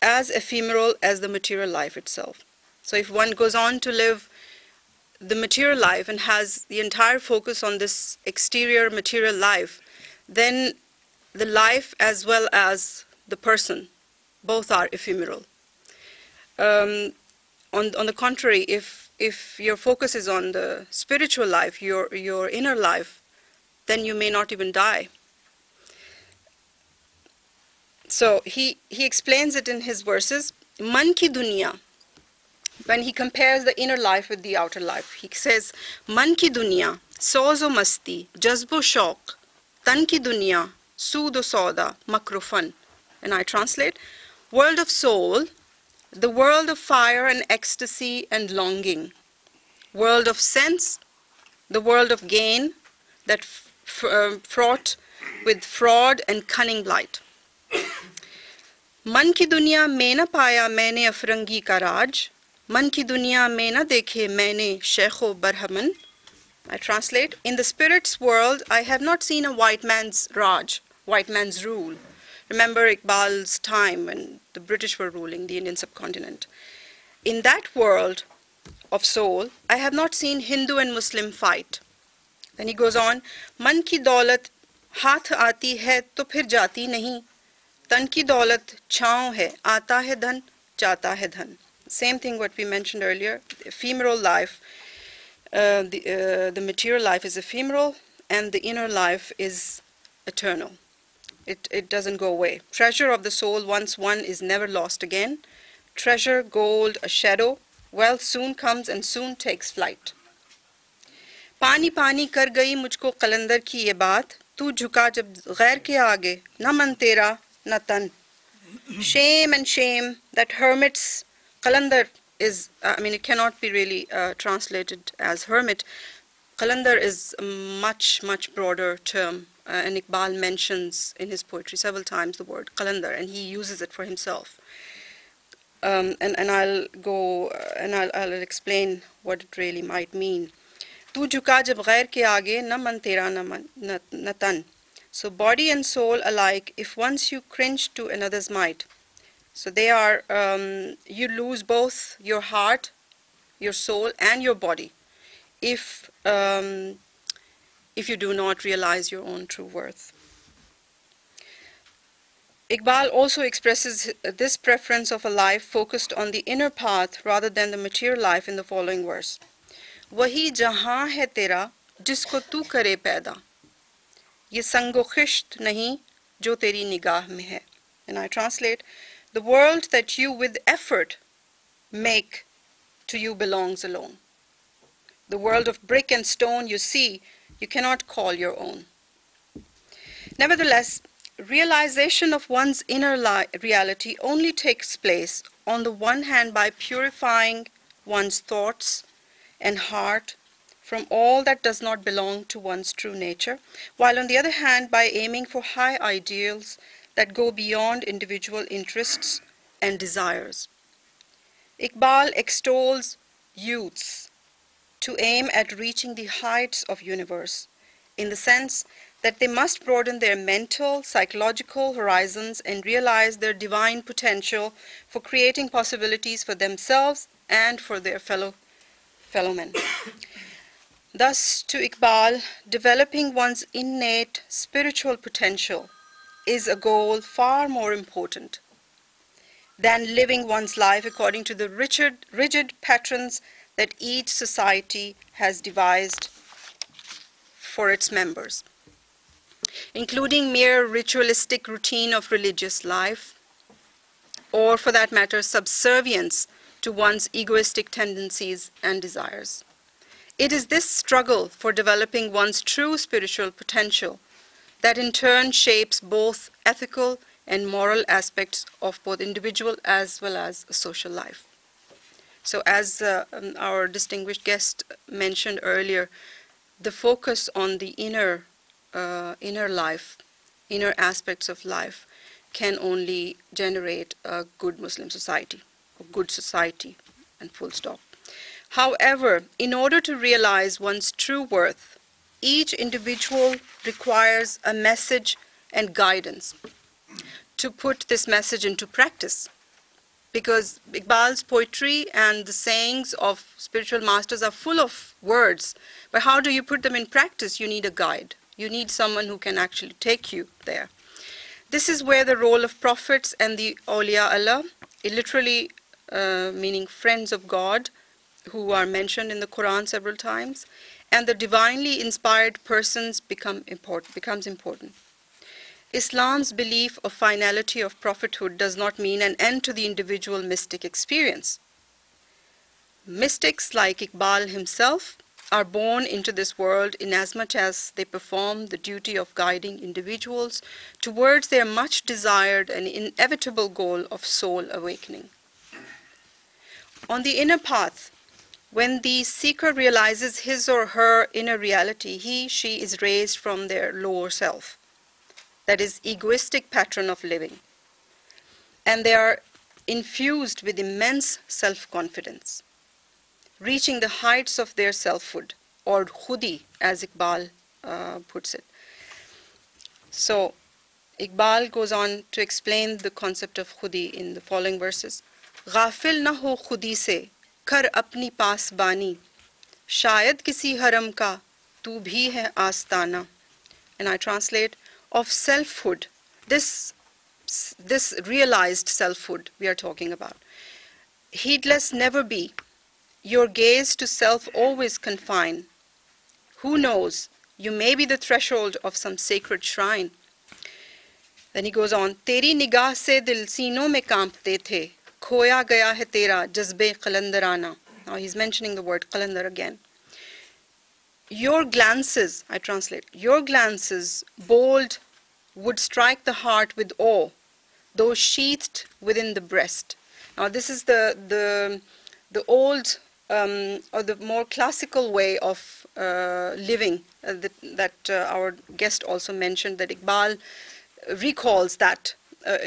as ephemeral as the material life itself. So if one goes on to live the material life and has the entire focus on this exterior material life, then the life as well as the person, both are ephemeral. On the contrary, if your focus is on the spiritual life, your inner life, then you may not even die. So he explains it in his verses. Man ki duniya, when he compares the inner life with the outer life, he says, Man ki duniya, sozo masti, jazbo shauq, tan ki duniya, sudo sauda, makrofan. And I translate, world of soul, the world of fire and ecstasy and longing. World of sense, the world of gain that fraught with fraud and cunning blight. मन की दुनिया में न पाया मैंने अफरंगी का राज, मन की दुनिया में न देखे मैंने शेखो बरहमन. I translate, in the spirit's world I have not seen a white man's raj, white man's rule. Remember Iqbal's time when the British were ruling the Indian subcontinent. In that world of soul, I have not seen Hindu and Muslim fight. Then he goes on, मन की दौलत हाथ आती है तो फिर जाती नहीं. तन की दौलत छाँव है, आता है धन, जाता है धन. Same thing what we mentioned earlier, the ephemeral life, the material life is ephemeral and the inner life is eternal. It doesn't go away. Treasure of the soul, once won, is never lost again. Treasure, gold, a shadow, wealth soon comes and soon takes flight. पानी पानी कर गई मुझको कलंदर की ये बात, तू झुका जब गैर के आगे, न मन तेरा न तन. Shame and shame, that hermit's qalandar is, it cannot be really translated as hermit. Qalandar is a much, much broader term, and Iqbal mentions in his poetry several times the word qalandar, and he uses it for himself. And I'll go and I'll explain what it really might mean. तू झुका जब गैर के आगे, न मन तेरा न तन. So body and soul alike, if once you cringe to another's might, so they are, you lose both your heart, your soul, and your body if you do not realize your own true worth. Iqbal also expresses this preference of a life focused on the inner path rather than the material life in the following verse. वही जहाँ है तेरा जिसको तू करे पैदा, ये संगो खिश्त नहीं जो तेरी निगाह में है. And I translate, the world that you with effort make to you belongs alone. The world of brick and stone you see, you cannot call your own. Nevertheless, realization of one's inner reality only takes place on the one hand by purifying one's thoughts and heart from all that does not belong to one's true nature, while on the other hand by aiming for high ideals that go beyond individual interests and desires. Iqbal extols youths to aim at reaching the heights of universe, in the sense that they must broaden their mental, psychological horizons and realize their divine potential for creating possibilities for themselves and for their fellow men. Thus, to Iqbal, developing one's innate spiritual potential is a goal far more important than living one's life according to the rigid patterns that each society has devised for its members, including mere ritualistic routine of religious life, or for that matter, subservience to one's egoistic tendencies and desires. It is this struggle for developing one's true spiritual potential that in turn shapes both ethical and moral aspects of both individual as well as social life. So as our distinguished guest mentioned earlier, the focus on the inner life, inner aspects of life, can only generate a good Muslim society, a good society, and full stop. However, in order to realize one's true worth, each individual requires a message and guidance to put this message into practice, because Iqbal's poetry and the sayings of spiritual masters are full of words. But how do you put them in practice? You need a guide. You need someone who can actually take you there. This is where the role of prophets and the awliya Allah, literally meaning friends of God, who are mentioned in the Quran several times, and the divinely inspired persons becomes important. Islam's belief of finality of prophethood does not mean an end to the individual mystic experience. Mystics like Iqbal himself are born into this world inasmuch as they perform the duty of guiding individuals towards their much desired and inevitable goal of soul awakening. On the inner path, when the seeker realizes his or her inner reality, she is raised from their lower self, that is, egoistic pattern of living, and they are infused with immense self-confidence, reaching the heights of their selfhood, or khudi, as Iqbal puts it. So, Iqbal goes on to explain the concept of khudi in the following verses. Ghafil na ho khudi se, kar apni paas bani, shayad kisi haram ka, tu bhi hai astana. And I translate, of selfhood, this realized selfhood we are talking about. Heedless never be, your gaze to self always confine. Who knows, you may be the threshold of some sacred shrine. Then he goes on, Teri nigah se dil seenon mein kampte the, khoya gaya hai tera jazbe qalandarana. Now he's mentioning the word qalandar again. Your glances, I translate, your glances, bold, would strike the heart with awe, though sheathed within the breast. Now this is the old or the more classical way of living that our guest also mentioned, that Iqbal recalls that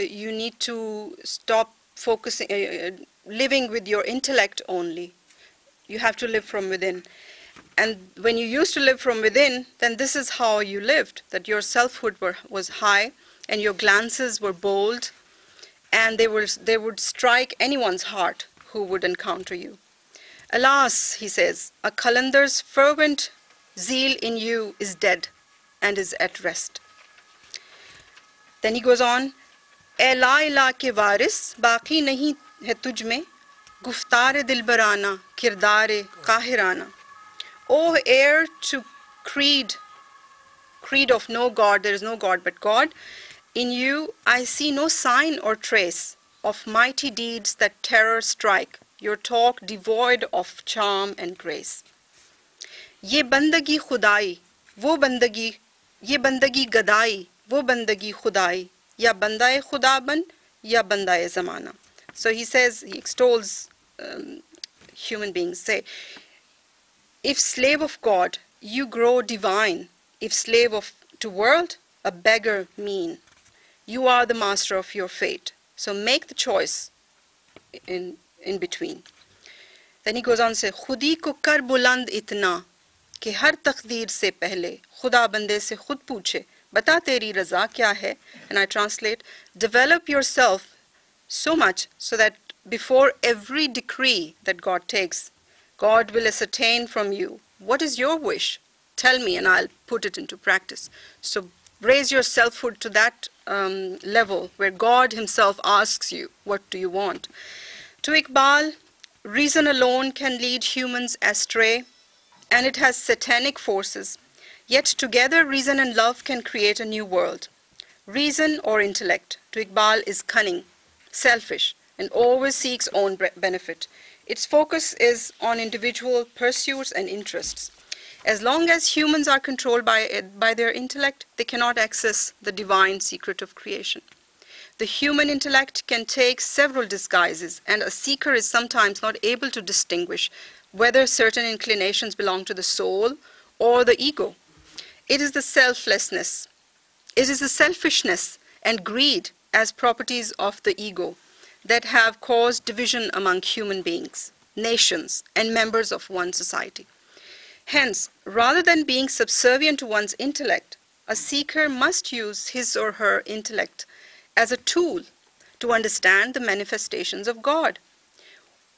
you need to stop focusing, living with your intellect only. You have to live from within. And when you used to live from within, then this is how you lived, that your selfhood was high and your glances were bold, and they would strike anyone's heart who would encounter you. Alas, he says, a qalandar's fervent zeal in you is dead and is at rest. Then he goes on, "Ae la ilaha ke waris, baqi nahi hai tujh mein, guftare dilbarana, kirdare qahirana." O heir to creed of no God, there is no God but God, in you I see no sign or trace of mighty deeds that terror strike, your talk devoid of charm and grace. Ye bandagi khudai, wo bandagi, ye bandagi gadai, wo bandagi khudai, ya bandae khuda ban, ya bandae zamana. So he says, he extols human beings, say, if slave of God, you grow divine. If slave to world, a beggar mean. You are the master of your fate. So make the choice in between. Then he goes on to say, Khudi ko kar buland itna, ke har taqdeer se pehle, khuda bande se khud pooche, bata teri raza kya hai? And I translate, develop yourself so much so that before every decree that God takes, God will ascertain from you, what is your wish? Tell me and I'll put it into practice. So raise your selfhood to that level where God himself asks you, what do you want? To Iqbal, reason alone can lead humans astray, and it has satanic forces. Yet together reason and love can create a new world. Reason or intellect, to Iqbal, is cunning, selfish, and always seeks own benefit. Its focus is on individual pursuits and interests. As long as humans are controlled by their intellect, they cannot access the divine secret of creation. The human intellect can take several disguises, and a seeker is sometimes not able to distinguish whether certain inclinations belong to the soul or the ego. It is the selflessness, it is the selfishness and greed as properties of the ego that have caused division among human beings, nations, and members of one society. Hence, rather than being subservient to one's intellect, a seeker must use his or her intellect as a tool to understand the manifestations of God.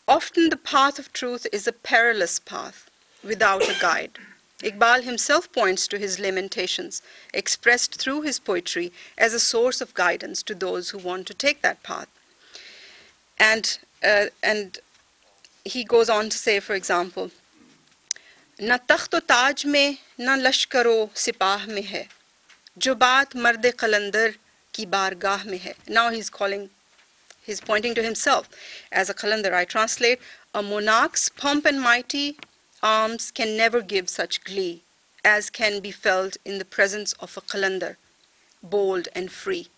Often the path of truth is a perilous path without a guide. Iqbal himself points to his lamentations, expressed through his poetry, as a source of guidance to those who want to take that path. And he goes on to say, for example, न तख्त व ताज में न लश्करो सिपाह में है जो बात मर्द कलंदर की बारगाह में है. Now he's pointing to himself as a qalandar. I translate, a monarch's pomp and mighty arms can never give such glee as can be felt in the presence of a qalandar, bold and free.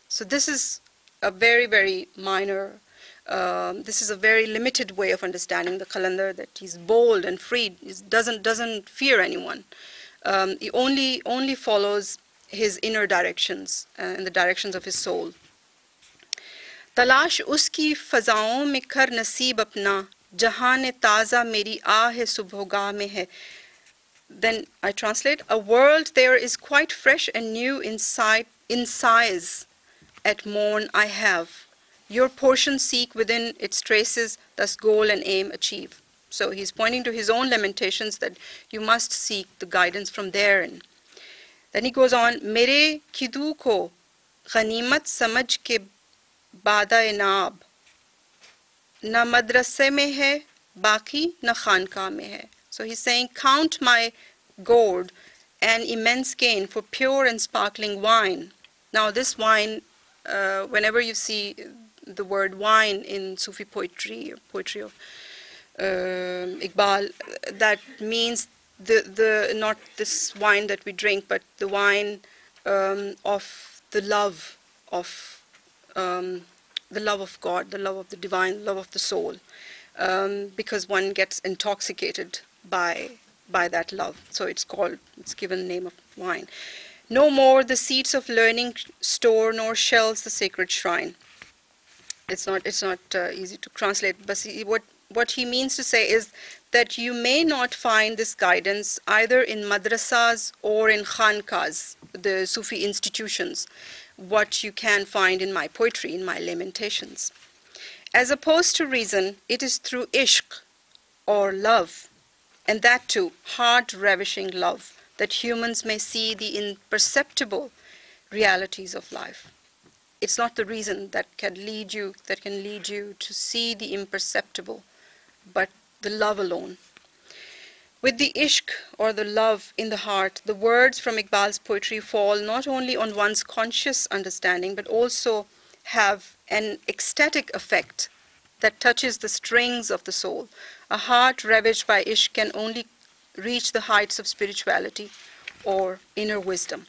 So this is a very, very minor, this is a very limited way of understanding the qalandar, that he's bold and free. He doesn't fear anyone. He only follows his inner directions and the directions of his soul. तलाश उसकी फ़ज़ाओं में कर नसीब अपना जहान ताज़ा मेरी आह सुबहगाह में है. Then I translate, a world there is quite fresh and new in size at morn I have. Your portion seek within its traces, thus goal and aim achieve. So he's pointing to his own lamentations that you must seek the guidance from therein. Then he goes on, मेरे खिदू को गनीमत समझ के बादा नाब न मदरसे में है बाकी न खानका में है. So he's saying, count my gourd an immense gain for pure and sparkling wine. Now this wine, whenever you see the word wine in Sufi poetry of Iqbal, that means the not this wine that we drink, but the wine of the love of God, the love of the divine, love of the soul, because one gets intoxicated by that love. So it's given the name of wine. No more the seats of learning store, nor shells the sacred shrine. It's not easy to translate, but what he means to say is that you may not find this guidance either in madrasas or in khankas, the Sufi institutions, what you can find in my poetry, in my lamentations. As opposed to reason, it is through ishq, or love, and that too, heart-ravishing love, that humans may see the imperceptible realities of life. It's not the reason that can lead you to see the imperceptible, but the love alone. With the ishq, or the love in the heart, the words from Iqbal's poetry fall not only on one's conscious understanding, but also have an ecstatic effect that touches the strings of the soul. A heart ravished by ishq can only reach the heights of spirituality or inner wisdom.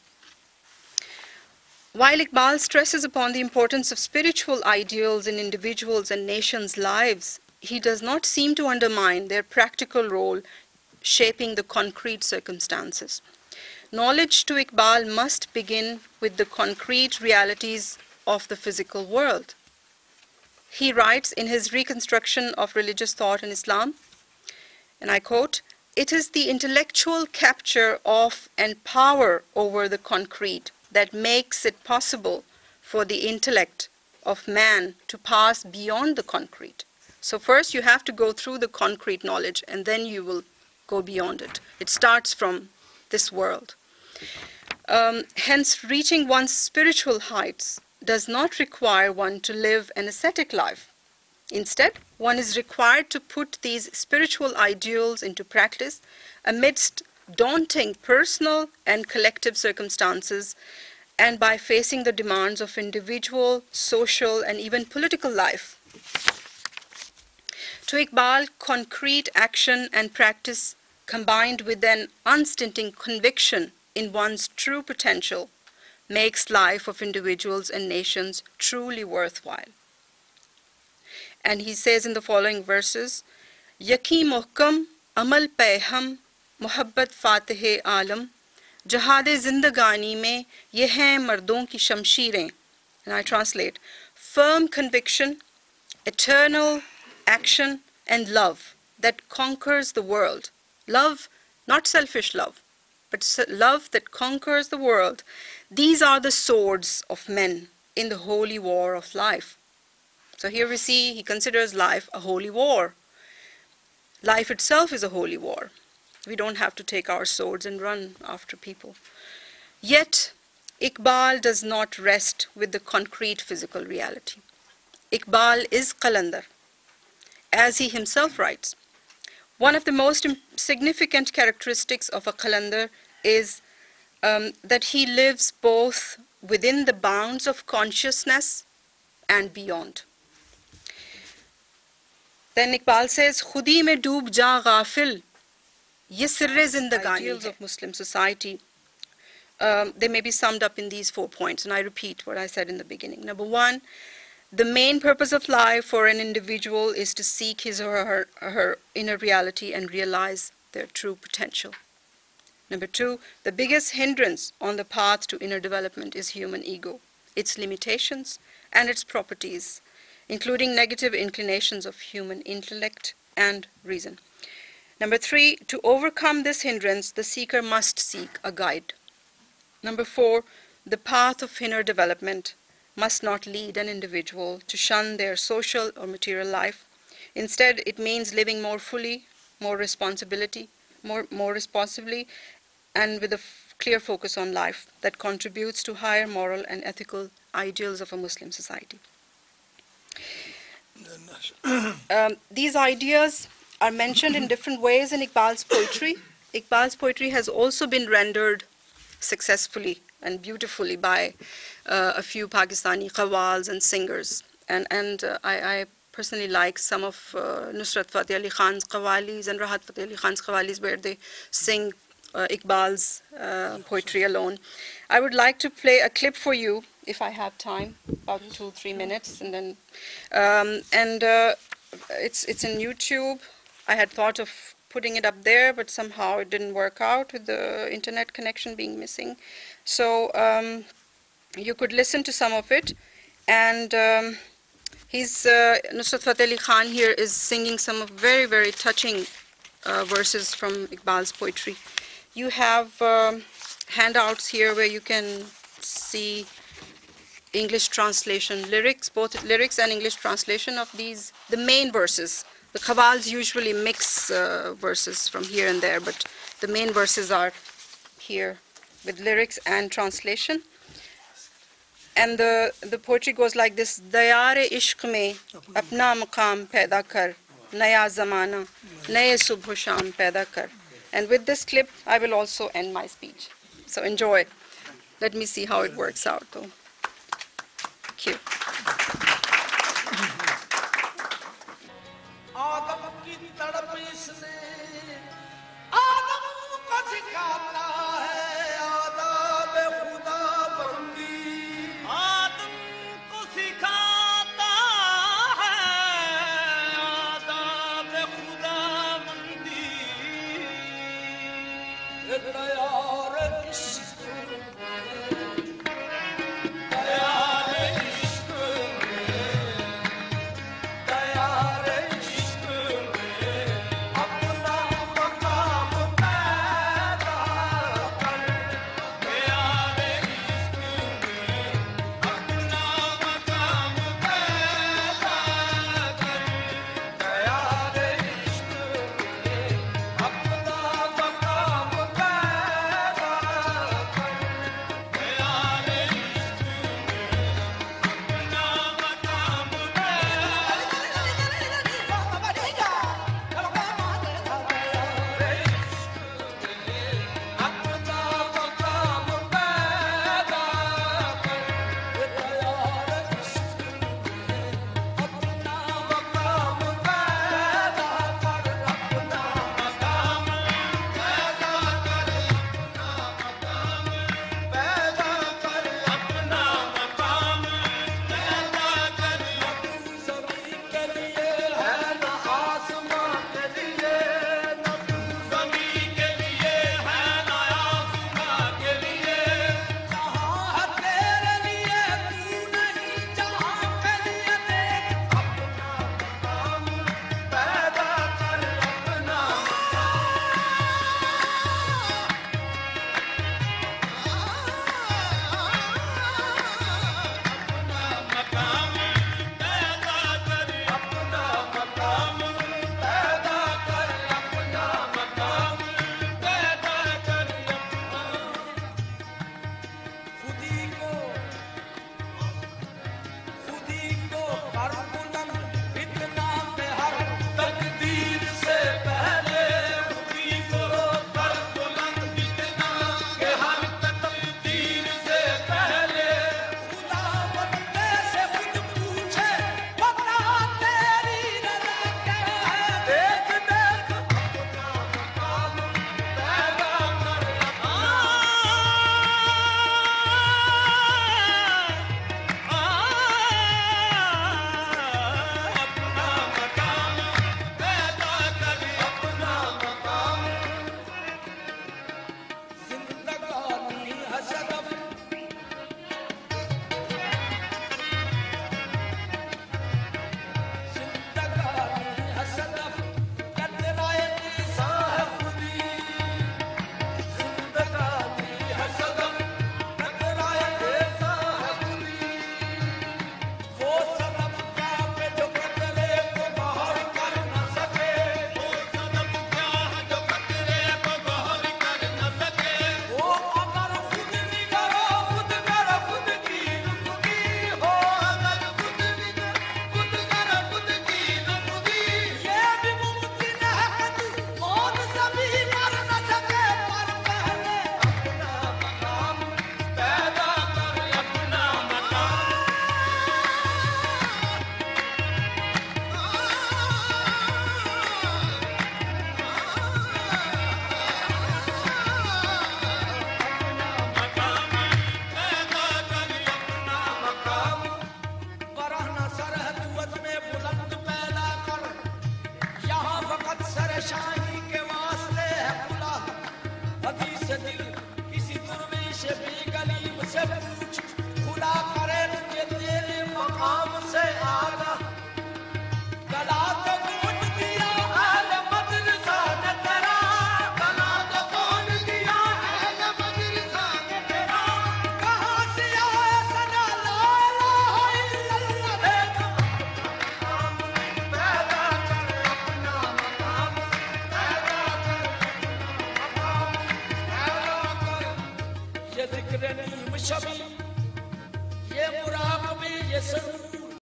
While Iqbal stresses upon the importance of spiritual ideals in individuals' and nations' lives, he does not seem to undermine their practical role shaping the concrete circumstances. Knowledge to Iqbal must begin with the concrete realities of the physical world. He writes in his reconstruction of religious thought in Islam, and I quote, "It is the intellectual capture of and power over the concrete that makes it possible for the intellect of man to pass beyond the concrete." So first you have to go through the concrete knowledge, and then you will go beyond it. It starts from this world. Hence, reaching one's spiritual heights does not require one to live an ascetic life. Instead, one is required to put these spiritual ideals into practice amidst daunting personal and collective circumstances, and by facing the demands of individual, social, and even political life. To Iqbal, concrete action and practice combined with an unstinting conviction in one's true potential makes life of individuals and nations truly worthwhile. And he says in the following verses, Yaqeen muhkam, amal peham, muhabbat fatih alam, jihad zindagani mein ye hain mardon ki shamshirein. And I translate, firm conviction, eternal action, and love that conquers the world. Love, not selfish love, but love that conquers the world. These are the swords of men in the holy war of life. So here we see he considers life a holy war. Life itself is a holy war. We don't have to take our swords and run after people. Yet, Iqbal does not rest with the concrete physical reality. Iqbal is qalandar, as he himself writes. One of the most significant characteristics of a qalandar is that he lives both within the bounds of consciousness and beyond. Then Iqbal says, "Khudi mein doob ja ghafil." Ye sirre zindagani. Ideals of Muslim society, they may be summed up in these 4 points, and I repeat what I said in the beginning. Number 1, the main purpose of life for an individual is to seek his or her inner reality and realize their true potential. Number 2, the biggest hindrance on the path to inner development is human ego, its limitations and its properties, including negative inclinations of human intellect and reason. Number 3, to overcome this hindrance, the seeker must seek a guide. Number 4, the path of inner development must not lead an individual to shun their social or material life. Instead, it means living more fully, more responsibly, and with a clear focus on life that contributes to higher moral and ethical ideals of a Muslim society. These ideas are mentioned in different ways in Iqbal's poetry. Iqbal's poetry has also been rendered successfully and beautifully by a few Pakistani qawwals and singers. And I personally like some of Nusrat Fateh Ali Khan's qawwalis and Rahat Fateh Ali Khan's qawwalis, where they sing Iqbal's poetry alone. I would like to play a clip for you, if I have time, about 2-3 minutes, and then it's in YouTube. I had thought of putting it up there, but somehow it didn't work out with the internet connection being missing. So you could listen to some of it, and Nusrat Fateh Ali Khan here is singing some of very, very touching verses from Iqbal's poetry. You have handouts here where you can see English translation, lyrics, both lyrics and English translation of these, the main verses. The qawwals usually mix verses from here and there, but the main verses are here with lyrics and translation. And the poetry goes like this: Dayare ishq mein apna maqam paida kar, naya zamana, naye subh sham paida kar. And with this clip, I will also end my speech. So enjoy. Let me see how it works out, though. Thank you. trouble